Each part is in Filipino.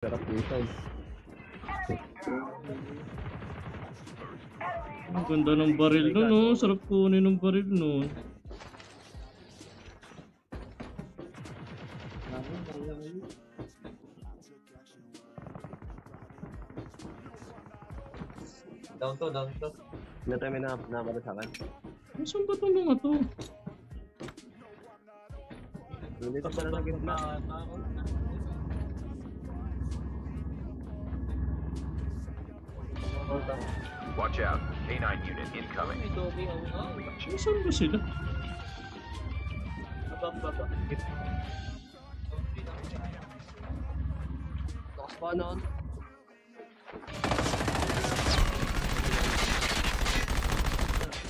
Sarap dito. Ang ganda ng baril nun, no? Sarap kunin ng baril nun. Down to. Hindi tayo may napala sa akin. Saan ba itong mga to? Hindi ko pala na gitna. Watch out. K9 unit incoming. May dobi ako nga. Saan ba sila? Baba. Lakas pa noon.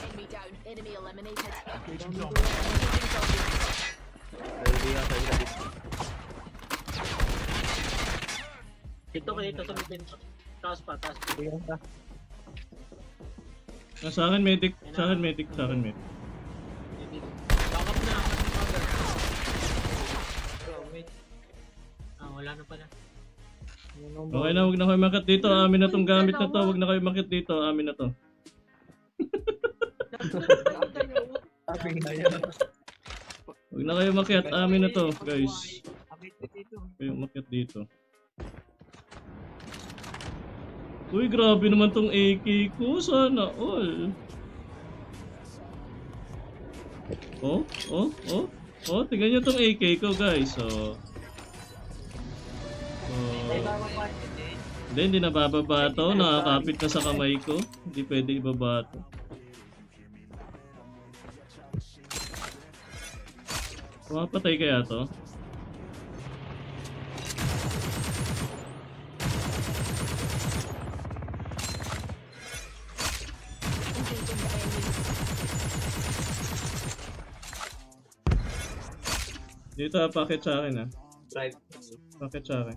Enemy down. Enemy eliminated. Hindi nga tayo dito. Ito kayo, ito sa mitin. Taas pa. Hindi nga. Sa akin medic, sa akin medic. Backup na. Wait. Wala na pala. Okay na, huwag na kayo makit dito. Amin na tong gamit na to. Huwag na kayo makit dito. Amin na to. Huwag na kayo makiat. Amin na to, guys. Kayo makiat dito. Uy, grabe naman tong AK ko. Sana all. Tingnan nyo tong AK ko, guys. Hindi na bababa to. Nakakapit na sa kamay ko. Hindi pwede ibaba to. Mapatay kaya to? Dito packet sa akin Drive. Packet sa akin.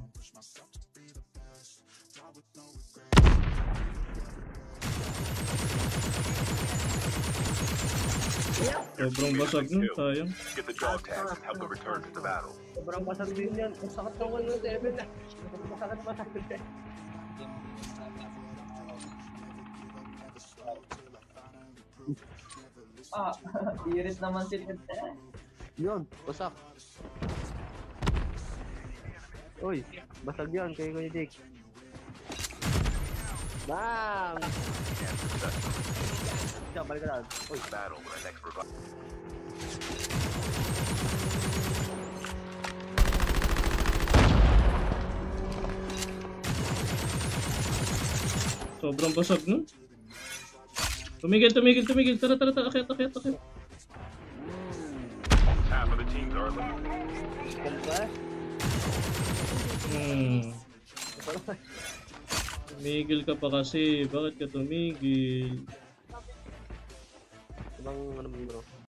Sobrang basag nun, sayang. Get the dog tags and help them return to the battle. Sobrang basag din yan. Ang sakit ng ano, Devin. Masakit. Iris naman sila. Yun, basak. Uy, basag yan kay Kuya Dick. Bang! Diyan, balik ka lang. Uy, Battle when the next revival. Sobrang basag nun. Tumigil. Tara. Akyat. Half of the teams are eliminated. ganda. Tumigil ka pa kasi. Bakit ka tumigil? Ibang ano mo bro?